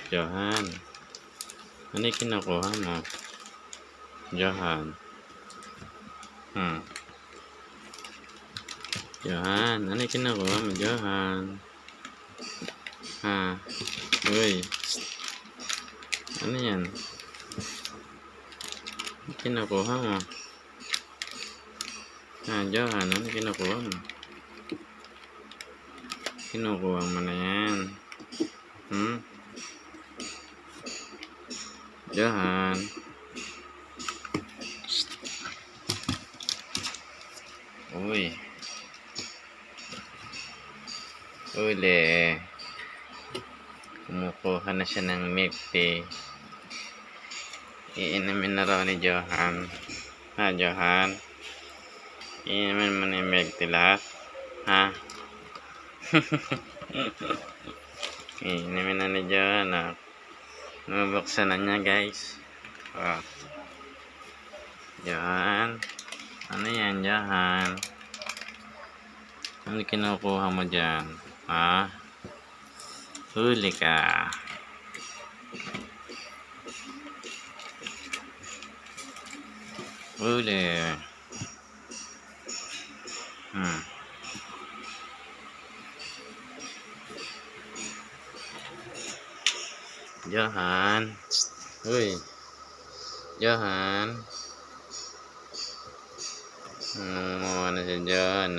Johan, ano yung kinukuha mo? Johan. Johan, ano yung kinukuha mo, Johan? Ha? Uy. Ano yan? Ano kinukuha mo? Johan, ano kinukuha mo? Kinukuha mo na yan. Johan. Uy. Uli. Kumukuha na siya ng milk tea. Iinumin na raw ni Johan. Johan? Iinumin mo na yung milk tea lahat? Iinumin na ni Johan. Nabuksan na niya, guys. Johan. Ano yan, Johan? Ano kinukuha mo dyan? Huli ka. Huli. Johan. Uy. Johan. Ano na si Johan,